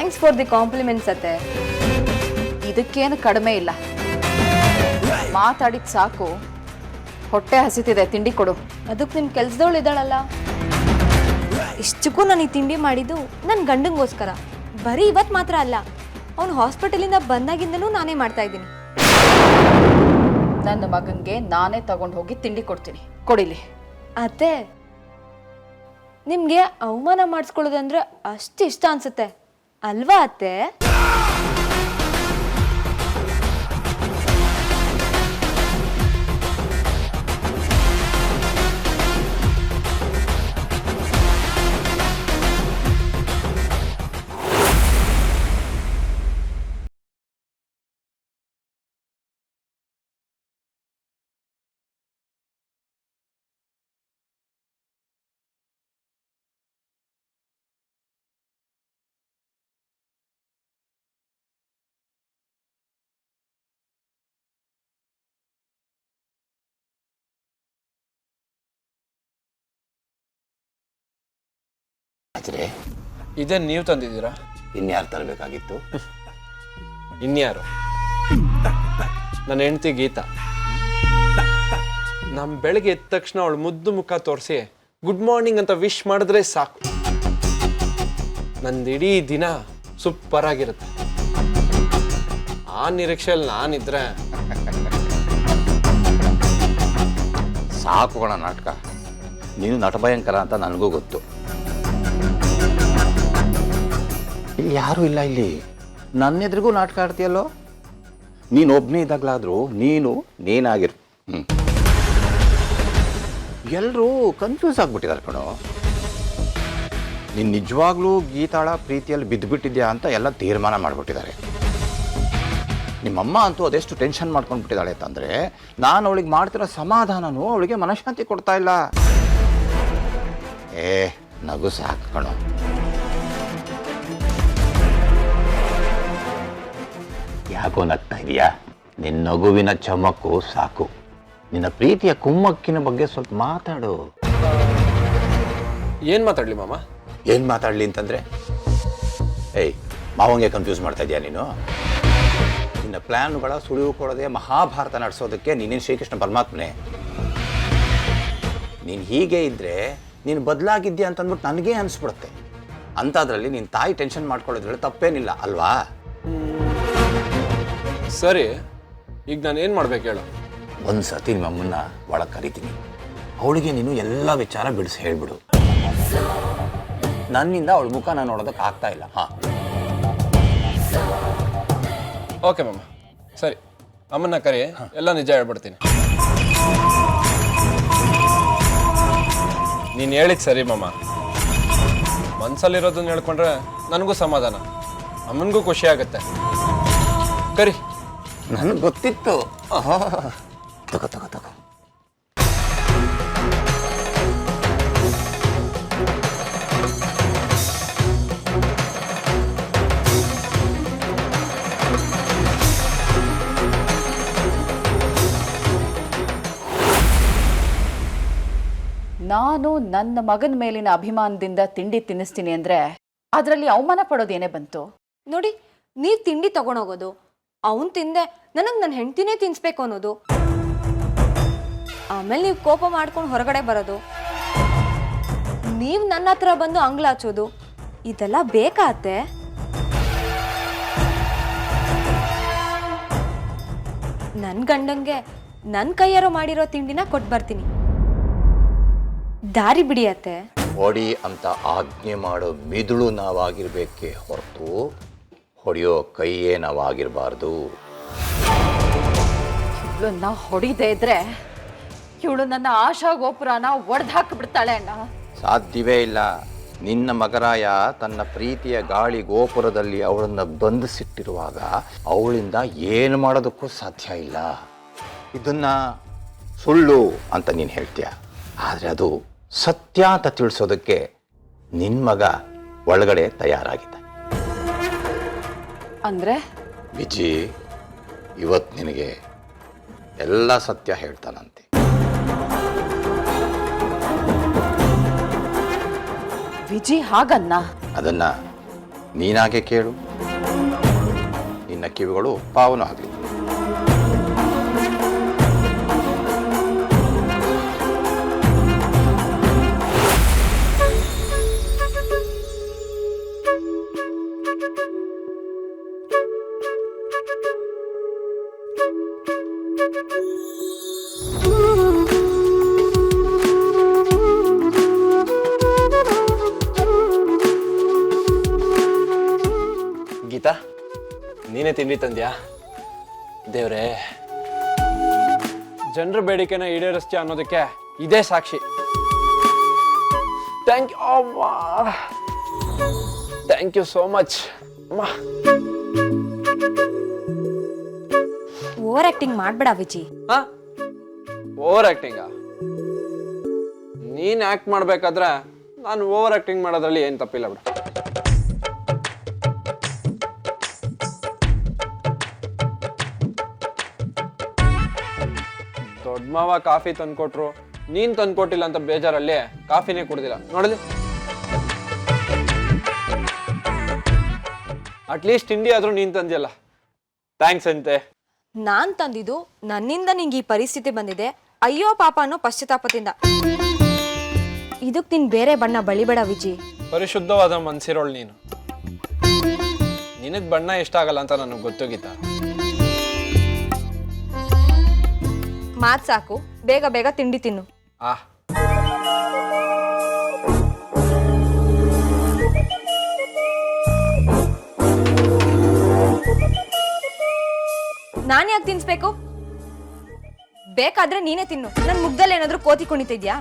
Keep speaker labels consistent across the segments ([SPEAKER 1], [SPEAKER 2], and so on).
[SPEAKER 1] Thanks for the compliments ಅತ್ತೆ.
[SPEAKER 2] ಇದಕ್ಕೇನು ಕಡಿಮೆ ಇಲ್ಲ. ಮಾತಾಡಿದ್ ಸಾಕು, ಹೊಟ್ಟೆ ಹಸಿತಿದೆ, ತಿಂಡಿ ಕೊಡು.
[SPEAKER 1] ಅದಕ್ಕೆ ನಿಮ್ಮ ಕೆಲ್ಸದವಳು ಇದ್ದಾಳಲ್ಲ. ಇಷ್ಟಕ್ಕೂ ನಾನು ಈ ತಿಂಡಿ ಮಾಡಿದ್ದು ನನ್ನ ಗಂಡಂಗೋಸ್ಕರ. ಬರೀ ಇವತ್ತು ಮಾತ್ರ ಅಲ್ಲ, ಅವನು ಹಾಸ್ಪಿಟಲಿಂದ ಬಂದಾಗಿಂದನೂ ನಾನೇ ಮಾಡ್ತಾ ಇದ್ದೀನಿ.
[SPEAKER 2] ನನ್ನ ಮಗನಿಗೆ ನಾನೇ ತಗೊಂಡು ಹೋಗಿ ತಿಂಡಿ ಕೊಡ್ತೀನಿ, ಕೊಡಿಲಿ.
[SPEAKER 1] ಅತ್ತೆ, ನಿಮಗೆ ಅವಮಾನ ಮಾಡಿಸ್ಕೊಳ್ಳೋದಂದ್ರೆ ಅಷ್ಟು ಇಷ್ಟ ಅನ್ಸುತ್ತೆ ಅಲ್ವಾ ಅತ್ತೆ?
[SPEAKER 3] ಇದನ್ನ ನೀವು ತಂದಿದ್ದೀರಾ?
[SPEAKER 4] ಇನ್ಯಾರು ತರಬೇಕಾಗಿತ್ತು?
[SPEAKER 3] ಇನ್ಯಾರು? ನನ್ನ ಹೆಂಡತಿ ಗೀತಾ. ನಮ್ಮ ಬೆಳಗ್ಗೆ ಎದ್ದ ತಕ್ಷಣ ಅವಳು ಮುದ್ದು ಮುಖ ತೋರಿಸಿ ಗುಡ್ ಮಾರ್ನಿಂಗ್ ಅಂತ ವಿಶ್ ಮಾಡಿದ್ರೆ ಸಾಕು, ನಂದು ಇಡೀ ದಿನ ಸೂಪರ್ ಆಗಿರುತ್ತೆ. ಆ ನಿರೀಕ್ಷೆಯಲ್ಲಿ ನಾನಿದ್ರೆ
[SPEAKER 4] ಸಾಕುಗಳ ನಾಟಕ. ನೀನು ನಟಭಯಂಕರ ಅಂತ ನನಗೂ ಗೊತ್ತು. ಇಲ್ಲಿ ಯಾರೂ ಇಲ್ಲ. ಇಲ್ಲಿ ನನ್ನೆದ್ರಿಗೂ ನಾಟಕ ಆಡ್ತೀಯಲ್ಲೋ. ನೀನು ಒಬ್ಬನೇ ಇದ್ದಾಗಲಾದರೂ ನೀನಾಗಿರು. ಎಲ್ಲರೂ ಕನ್ಫ್ಯೂಸ್ ಆಗಿಬಿಟ್ಟಿದ್ದಾರೆ ಕಣೋ. ನೀನು ನಿಜವಾಗ್ಲೂ ಗೀತಾಳ ಪ್ರೀತಿಯಲ್ಲಿ ಬಿದ್ದುಬಿಟ್ಟಿದ್ಯಾ ಅಂತ ಎಲ್ಲ ತೀರ್ಮಾನ ಮಾಡಿಬಿಟ್ಟಿದ್ದಾರೆ. ನಿಮ್ಮಮ್ಮ ಅಂತೂ ಅದೆಷ್ಟು ಟೆನ್ಷನ್ ಮಾಡ್ಕೊಂಡ್ಬಿಟ್ಟಿದ್ದಾಳೆ ಅಂತಂದರೆ, ನಾನು ಅವಳಿಗೆ ಮಾಡ್ತಿರೋ ಸಮಾಧಾನನೂ ಅವಳಿಗೆ ಮನಃಶಾಂತಿ ಕೊಡ್ತಾ ಇಲ್ಲ. ನಗು ಸಾಕು ಕಣೋ. ಯಾಕೋ ನಗ್ತಾ ಇದೆಯಾ? ನಿನ್ನ ನಗುವಿನ ಚಮಕು ಸಾಕು. ನಿನ್ನ ಪ್ರೀತಿಯ ಕುಮ್ಮಕ್ಕಿನ ಬಗ್ಗೆ ಸ್ವಲ್ಪ ಮಾತಾಡು.
[SPEAKER 3] ಏನು ಮಾತಾಡಲಿ ಮಾಮ?
[SPEAKER 4] ಏನು ಮಾತಾಡಲಿ ಅಂತಂದರೆ, ಮಾವಂಗೆ ಕನ್ಫ್ಯೂಸ್ ಮಾಡ್ತಾ ಇದೆಯಾ ನೀನು? ನಿನ್ನ ಪ್ಲ್ಯಾನ್ಗಳ ಸುಳಿವು ಕೊಡದೆ ಮಹಾಭಾರತ ನಡೆಸೋದಕ್ಕೆ ನೀನೇನು ಶ್ರೀಕೃಷ್ಣ ಪರಮಾತ್ಮನೇ? ನೀನು ಹೀಗೆ ಇದ್ದರೆ ನೀನು ಬದಲಾಗಿದ್ಯಾ ಅಂತಂದ್ಬಿಟ್ಟು ನನಗೇ ಅನಿಸ್ಬಿಡುತ್ತೆ. ಅಂಥದ್ರಲ್ಲಿ ನಿನ್ನ ತಾಯಿ ಟೆನ್ಷನ್ ಮಾಡ್ಕೊಳ್ಳೋದ್ರಲ್ಲಿ ತಪ್ಪೇನಿಲ್ಲ ಅಲ್ವಾ?
[SPEAKER 3] ಸರಿ, ಈಗ ನಾನು ಏನು ಮಾಡ್ಬೇಕು ಹೇಳು?
[SPEAKER 4] ಒಂದು ಸರ್ತಿ ನಿಮ್ಮಮ್ಮನ್ನ ಒಳಗೆ ಕರಿತೀನಿ. ಅವಳಿಗೆ ನೀನು ಎಲ್ಲ ವಿಚಾರ ಬಿಡಿಸಿ ಹೇಳ್ಬಿಡು. ನನ್ನಿಂದ ಅವಳ ಮುಖ ನಾನು ನೋಡೋದಕ್ಕೆ ಆಗ್ತಾ ಇಲ್ಲ.
[SPEAKER 3] ಓಕೆ ಮಾಮ, ಸರಿ. ಅಮ್ಮನ್ನ ಕರಿ, ಎಲ್ಲ ನಿಜ ಹೇಳ್ಬಿಡ್ತೀನಿ. ನೀನು ಹೇಳಿದ್ ಸರಿ ಮಾಮ. ಮನ್ಸಲ್ಲಿರೋದನ್ನ ಹೇಳ್ಕೊಂಡ್ರೆ ನನಗೂ ಸಮಾಧಾನ, ಅಮ್ಮನಿಗೂ ಖುಷಿ ಆಗುತ್ತೆ. ಕರಿ.
[SPEAKER 4] ನನಗೆ ಗೊತ್ತಿತ್ತು. ತಗೋ ತಗೋ ತಗೋ.
[SPEAKER 2] ನಾನು ನನ್ನ ಮಗನ ಮೇಲಿನ ಅಭಿಮಾನದಿಂದ ತಿಂಡಿ ತಿನ್ನಿಸ್ತೀನಿ ಅಂದ್ರೆ ಅದರಲ್ಲಿ ಅವಮಾನ ಪಡೋದೇನೇ ಬಂತು?
[SPEAKER 1] ನೋಡಿ, ನೀವು ತಿಂಡಿ ತಗೊಂಡೋಗೋದು, ಅವನು ತಿಂದೆ ನನಗೆ ನನ್ನ ಹೆಂಡ್ತಿನೇ ತಿನ್ಸ್ಬೇಕು ಅನ್ನೋದು, ಆಮೇಲೆ ನೀವು ಕೋಪ ಮಾಡ್ಕೊಂಡು ಹೊರಗಡೆ ಬರೋದು, ನೀವು ನನ್ನ ಹತ್ರ ಬಂದು ಅಂಗ್ಲಾಚೋದು, ಇದೆಲ್ಲ ಬೇಕಾತೆ? ನನ್ನ ಗಂಡಂಗೆ ನನ್ನ ಕೈಯಾರೋ ಮಾಡಿರೋ ತಿಂಡಿನ ಕೊಟ್ಟು ಬರ್ತೀನಿ. ದಾರಿ ಬಿಡಿಯತ್ತೆ.
[SPEAKER 4] ಹೊಡಿ ಅಂತ ಆಜ್ಞೆ ಮಾಡೋ ಮಿದುಳು ನಾವಾಗಿರ್ಬೇಕೇ ಹೊರತು ಹೊಡೆಯೋ ಕೈಯೇ ನಾವಾಗಿರಬಾರ್ದು.
[SPEAKER 2] ಇವಳನ್ನ ಹೊಡಿದೇ ಇದ್ರೆ ಇವಳು ನನ್ನ ಆಶಾ ಗೋಪುರನ ಒಡೆದು ಹಾಕಿಬಿಡ್ತಾಳೆ ಅಣ್ಣ.
[SPEAKER 4] ಸಾಧ್ಯವೇ ಇಲ್ಲ. ನಿನ್ನ ಮಗರಾಯ ತನ್ನ ಪ್ರೀತಿಯ ಗಾಳಿ ಗೋಪುರದಲ್ಲಿ ಅವಳನ್ನು ಬಂಧಿಸಿಟ್ಟಿರುವಾಗ ಅವಳಿಂದ ಏನು ಮಾಡೋದಕ್ಕೂ ಸಾಧ್ಯ ಇಲ್ಲ. ಇದನ್ನ ಸುಳ್ಳು ಅಂತ ನೀನು ಹೇಳ್ತೀಯ, ಆದರೆ ಅದು ಸತ್ಯ ಅಂತ ತಿಳಿಸೋದಕ್ಕೆ ನಿನ್ನ ಮಗ ಒಳಗಡೆ ತಯಾರಾಗಿದ್ದ.
[SPEAKER 2] ಅಂದ್ರೆ
[SPEAKER 4] ವಿಜಿ ಇವತ್ತು ನಿನಗೆ ಎಲ್ಲ ಸತ್ಯ ಹೇಳ್ತಾನಂತೆ.
[SPEAKER 2] ವಿಜಿ ಹಾಗನ್ನ?
[SPEAKER 4] ಅದನ್ನ ನೀನಾಗೆ ಕೇಳು, ನಿನ್ನ ಕಿವಿಗಳು ಪಾವನ ಆಗಲಿ.
[SPEAKER 3] ಗೀತಾ, ನೀನೇ ತಿಂಡಿ ತಂದ್ಯಾ? ದೇವ್ರೇ, ಜನರ ಬೇಡಿಕೆನ ಈಡೇರಿಸ್ತೀಯ ಅನ್ನೋದಕ್ಕೆ ಇದೇ ಸಾಕ್ಷಿ. ಥ್ಯಾಂಕ್ ಯು ಅಮ್ಮ, ಥ್ಯಾಂಕ್ ಯು ಸೋ ಮಚ್ ಅಮ್ಮ.
[SPEAKER 1] ಓವರ್ ಆಕ್ಟಿಂಗ್ ಮಾಡ್ಬೇಡ ವಿಜಿ.
[SPEAKER 3] ಹಾ, ಓವರ್ ಆಕ್ಟಿಂಗ? ನೀನ್ ಆಕ್ಟ್ ಮಾಡ್ಬೇಕಾದ್ರೆ ನಾನು ಓವರ್ ಆಕ್ಟಿಂಗ್ ಮಾಡೋದ್ರಲ್ಲಿ ಏನ್ ತಪ್ಪಿಲ್ಲ ಬಿಡು. ದೊಡ್ಡ ಮಾವ ಕಾಫಿ ತಂದ್ಕೊಟ್ರು, ನೀನ್ ತಂದ್ಕೊಟ್ಟಿಲ್ಲ ಅಂತ ಬೇಜಾರಲ್ಲಿ ಕಾಫಿನೇ ಕುಡ್ದಿಲ್ಲ ನೋಡಲಿ. ಅಟ್ಲೀಸ್ಟ್ ತಿಂಡಿ ಆದ್ರೂ ನೀನ್ ತಂದಿಯಲ್ಲ, ಥ್ಯಾಂಕ್ಸ್ ಅಂತೆ.
[SPEAKER 1] ನಾನ್ ತಂದಿದ್ದು ನನ್ನಿಂದ ನಿಂಗೆ ಈ ಪರಿಸ್ಥಿತಿ ಬಂದಿದೆ ಅಯ್ಯೋ ಪಾಪ ಅನ್ನೋ ಪಶ್ಚಾತ್ತಾಪದಿಂದ. ಇದಕ್ ನೀನ್ ಬೇರೆ ಬಣ್ಣ ಬಳಿಬೇಡ ವಿಜಿ.
[SPEAKER 3] ಪರಿಶುದ್ಧವಾದ ಮನ್ಸಿರೋಳು ನೀನು. ನಿನಗ್ ಬಣ್ಣ ಇಷ್ಟ ಆಗಲ್ಲ ಅಂತ ನನಗೆ ಗೊತ್ತೋಗಿತ್ತ.
[SPEAKER 1] ಮಾತ್ ಸಾಕು, ಬೇಗ ಬೇಗ ತಿಂಡಿ ತಿನ್ನು. ನಾನ್ ಯಾಕೆ ತಿನ್ಸ್ಬೇಕು? ಬೇಕಾದ್ರೆ ನೀನೇ ತಿನ್ನು. ನನ್ ಮುಖದಲ್ಲಿ ಏನಾದ್ರೂ ಕೋತಿ ಕುಣಿತಿದ್ಯಾ?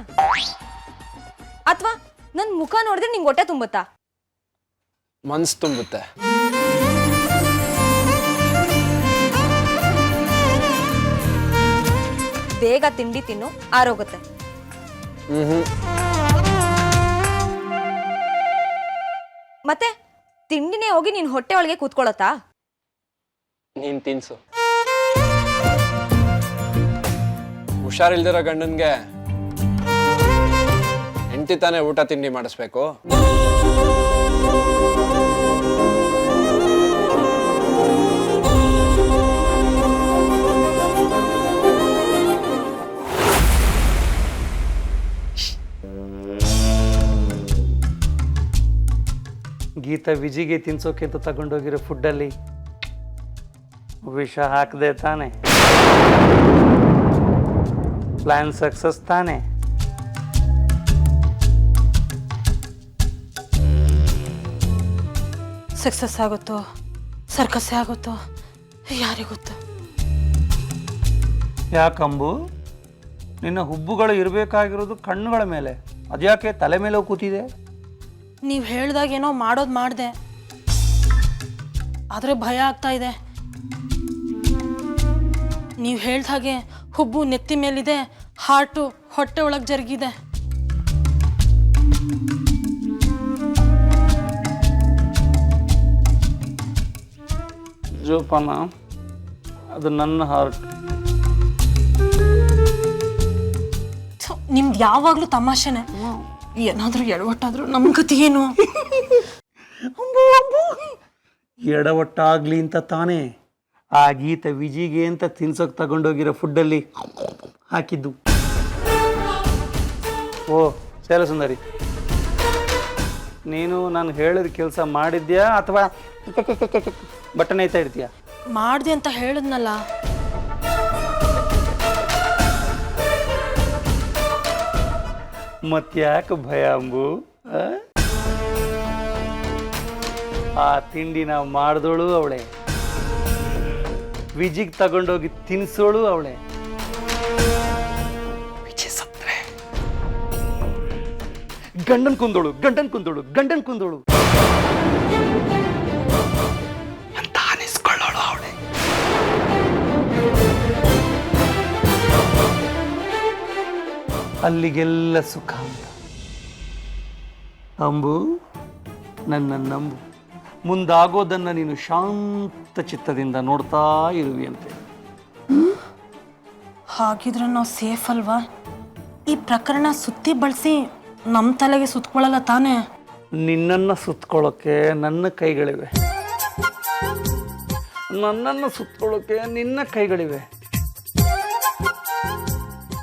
[SPEAKER 1] ಅಥವಾ ನನ್ ಮುಖ ನೋಡಿದ್ರೆ ನಿಂಗೆ ಹೊಟ್ಟೆ ತುಂಬುತ್ತಾ?
[SPEAKER 3] ಮನ್ಸು ತುಂಬುತ್ತೆ.
[SPEAKER 1] ಬೇಗ ತಿಂಡಿ ತಿನ್ನು, ಆರೋಗುತ್ತೆ. ಮತ್ತೆ ತಿಂಡಿನೇ ಹೋಗಿ ನಿನ್ ಹೊಟ್ಟೆ ಒಳಗೆ ಕೂತ್ಕೊಳ್ಳುತ್ತಾ?
[SPEAKER 3] ನೀನ್ ತಿನ್ಸು. ಹುಷಾರಿಲ್ದಿರೋ ಗಂಡನ್ಗೆ ಹೆಂಡತಿ ತಾನೇ ಊಟ ತಿಂಡಿ ಮಾಡಿಸ್ಬೇಕು.
[SPEAKER 5] ಗೀತಾ ವಿಜಿಗೆ ತಿನ್ಸೋಕೆ ಅಂತ ತಗೊಂಡೋಗಿರೋ ಫುಡ್ಡಲ್ಲಿ ವಿಷ ಹಾಕದೆ ತಾನೆ? ಪ್ಲಾನ್ ಸಕ್ಸಸ್ ತಾನೆ?
[SPEAKER 6] ಸಕ್ಸಸ್ ಆಗುತ್ತೋ ಸರ್ಕಸ್ಸೇ ಆಗುತ್ತೋ ಯಾರಿಗೊತ್ತು?
[SPEAKER 5] ಯಾಕಂಬು, ನಿನ್ನ ಹುಬ್ಬುಗಳು ಇರಬೇಕಾಗಿರೋದು ಕಣ್ಣುಗಳ ಮೇಲೆ, ಅದ್ಯಾಕೆ ತಲೆ ಮೇಲೆ ಕೂತಿದೆ?
[SPEAKER 6] ನೀವು ಹೇಳ್ದಾಗೇನೋ ಮಾಡೋದು ಮಾಡಿದೆ, ಆದರೆ ಭಯ ಆಗ್ತಾ ಇದೆ. ನೀವು ಹೇಳ್ದ ಹಾಗೆ ಹುಬ್ಬು ನೆತ್ತಿ ಮೇಲಿದೆ, ಹಾರ್ಟು ಹೊಟ್ಟೆ ಒಳಗೆ ಜರುಗಿದೆ.
[SPEAKER 5] ಜೋಪಾನ, ಅದು ನನ್ನ ಹಾರ್ಟ್.
[SPEAKER 6] ನಿಮ್ದು ಯಾವಾಗಲೂ ತಮಾಷೆನೆ. ಏನಾದರೂ ಎಡವಟ್ಟಾದ್ರೂ ನಮ್ಮ ಗತಿ ಏನು?
[SPEAKER 5] ಎಡವಟ್ಟಾಗ್ಲಿ ಅಂತ ತಾನೇ ಆ ಗೀತೆ ವಿಜಿಗೆ ಅಂತ ತಿನ್ಸೋಕೆ ತಗೊಂಡೋಗಿರೋ ಫುಡ್ಡಲ್ಲಿ ಹಾಕಿದ್ದು. ಓ ಶೈಲಸುಂದರಿ, ನೀನು ನಾನು ಹೇಳಿದ ಕೆಲಸ ಮಾಡಿದ್ಯಾ ಅಥವಾ ಬಟನ್ ಐತಾ ಇರ್ತೀಯ?
[SPEAKER 6] ಮಾಡಿದೆ ಅಂತ ಹೇಳಿದ್ನಲ್ಲ.
[SPEAKER 5] ಮತ್ತ್ಯಾಕೆ ಭಯ ಅಂಬು? ಆ ತಿಂಡಿನ ಮಾಡಿದೋಳು ಅವಳೆ, ವಿಜಿಗೆ ತಗೊಂಡೋಗಿ ತಿನ್ಸೋಳು ಅವಳೆ. ವಿಜಿ ಸತ್ರೆ ಗಂಡನ್ ಕುಂದೋಳು, ಗಂಡನ್ ಕುಂದೋಳು, ಗಂಡನ್ ಕುಂದೋಳು ಅಂತ ಅನಿಸ್ಕೊಳ್ಳೋಳು ಅವಳೆ. ಅಲ್ಲಿಗೆಲ್ಲ ಸುಖ ಅಂತ. ಅಂಬು, ನನ್ನ ನಂಬು, ಮುಂದಾಗೋದನ್ನು ನೀನು ಶಾಂತ ಚಿತ್ತದಿಂದ ನೋಡ್ತಾ ಇರುವಿಯಂತೆ.
[SPEAKER 6] ಹಾಗಿದ್ರೆ ನಾವು ಸೇಫ್ ಅಲ್ವಾ? ಈ ಪ್ರಕರಣ ಸುತ್ತಿ ಬಳಸಿ ನಮ್ಮ ತಲೆಗೆ ಸುತ್ಕೊಳ್ಳಲ್ಲ ತಾನೇ?
[SPEAKER 5] ನಿನ್ನನ್ನು ಸುತ್ಕೊಳ್ಳೋಕ್ಕೆ ನನ್ನ ಕೈಗಳಿವೆ, ನನ್ನನ್ನು ಸುತ್ಕೊಳ್ಳೋಕ್ಕೆ ನಿನ್ನ ಕೈಗಳಿವೆ.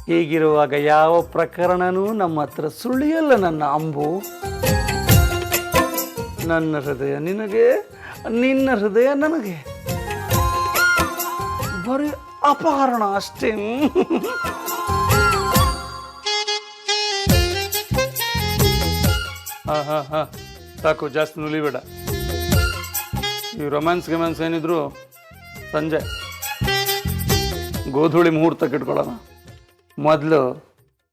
[SPEAKER 5] ಹೀಗಿರುವಾಗ ಯಾವ ಪ್ರಕರಣನೂ ನಮ್ಮ ಹತ್ರ ಸುಳಿಯಲ್ಲ ನನ್ನ ಅಂಬು. ನನ್ನ ಹೃದಯ ನಿನಗೆ, ನಿನ್ನ ಹೃದಯ ನನಗೆ. ಬರೀ ಅಪಹರಣ ಅಷ್ಟೇ. ಹಾ ಸಾಕು, ಜಾಸ್ತಿ ನುಲಿಬೇಡ. ಈ ರೊಮ್ಯಾನ್ಸ್ ಗಿಮ್ಯಾನ್ಸ್ ಏನಿದ್ರು ಸಂಜೆ ಗೋಧೂಳಿ ಮುಹೂರ್ತಕ್ಕೆ ಇಟ್ಕೊಳ್ಳೋಣ. ಮೊದಲು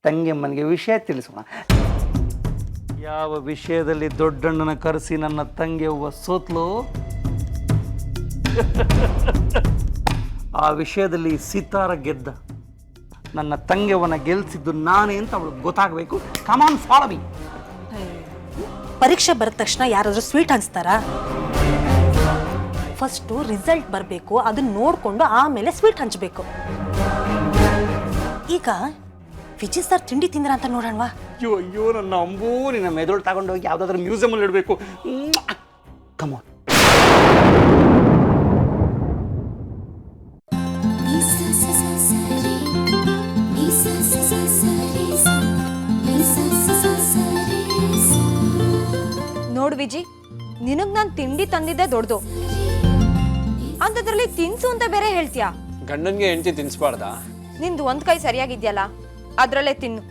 [SPEAKER 5] ತಂಗಿಯಮ್ಮನಿಗೆ ವಿಷಯ ತಿಳಿಸೋಣ. ಯಾವ ವಿಷಯದಲ್ಲಿ ದೊಡ್ಡಣ್ಣನ ಕರೆಸಿ ನನ್ನ ತಂಗಿಯವ್ವ ಸೋತ್ಲು, ಆ ವಿಷಯದಲ್ಲಿ ಸಿತಾರ ಗೆದ್ದ. ನನ್ನ ತಂಗಿಯವನ್ನ ಗೆಲ್ಸಿದ್ದು ನಾನೇ ಅಂತ ಅವಳಿಗೆ ಗೊತ್ತಾಗಬೇಕು. ಕಮಾನ್ ಫಾಲೋ ಮೀ.
[SPEAKER 6] ಪರೀಕ್ಷೆ ಬರದ ತಕ್ಷಣ ಯಾರಾದರೂ ಸ್ವೀಟ್ ಹಂಚ್ತಾರಾ? ಫಸ್ಟು ರಿಸಲ್ಟ್ ಬರಬೇಕು, ಅದನ್ನ ನೋಡಿಕೊಂಡು ಆಮೇಲೆ ಸ್ವೀಟ್ ಹಂಚಬೇಕು. ಈಗ ವಿಜಯ್ ಸರ್ ತಿಂಡಿ ತಿಂದ್ರ ಅಂತ ನೋಡೋಣವಾ?
[SPEAKER 5] ಅಯ್ಯೋ ಅಯ್ಯೋ ನನ್ನ ಅಂಬೂ, ನಿನ್ನ ಮೆದುಳು ತಗೊಂಡೋಗಿ ಯಾವುದಾದ್ರೂ ಮ್ಯೂಸಿಯಮಲ್ಲಿ ಇಡಬೇಕು. ಕಮಾನ್.
[SPEAKER 1] ನೋಡು ವಿಜಿ, ನಿನಗ್ ನಾನು ತಿಂಡಿ ತಂದಿದ್ದೆ ದೊಡ್ಡದು, ಅಂಥದ್ರಲ್ಲಿ ತಿನ್ಸು ಅಂತ ಬೇರೆ ಹೇಳ್ತೀಯಾ?
[SPEAKER 3] ಗಂಡನ್ಗೆ ಹೆಂಡತಿ ತಿನ್ಸ್ಬಾರ್ದಾ?
[SPEAKER 1] ನಿಂದು ಒಂದ್ ಕೈ ಸರಿಯಾಗಿದ್ಯಲ್ಲ, ಅದ್ರಲ್ಲೇ ತಿನ್ನು.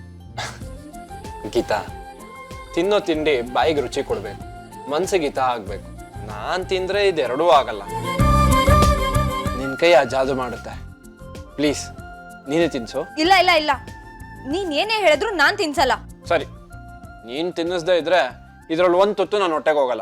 [SPEAKER 3] ಗೀತಾ, ತಿನ್ನೋ ತಿಂಡಿ ಬಾಯಿಗೆ ರುಚಿ ಕೊಡ್ಬೇಕು, ಮನ್ಸಿಗೆ ಹಿತ ಆಗ್ಬೇಕು. ನಾನ್ ತಿಂದ್ರೆ ಇದೆರಡೂ ಆಗಲ್ಲ. ನಿನ್ ಕೈ ಆ ಜಾದು ಮಾಡುತ್ತೆ. ಪ್ಲೀಸ್ ನೀನೇ ತಿನ್ಸು.
[SPEAKER 1] ಇಲ್ಲ ಇಲ್ಲ ಇಲ್ಲ, ನೀನ್ ಏನೇ ಹೇಳಿದ್ರು ನಾನ್ ತಿನ್ಸಲ್ಲ.
[SPEAKER 3] ಸರಿ, ನೀನ್ ತಿನ್ನಿಸ್ದೇ ಇದ್ರೆ ಇದ್ರಲ್ಲಿ ಒಂದ್ ತುತ್ತು ನಾನು ಹೊಟ್ಟೆಗೆ ಹೋಗಲ್ಲ.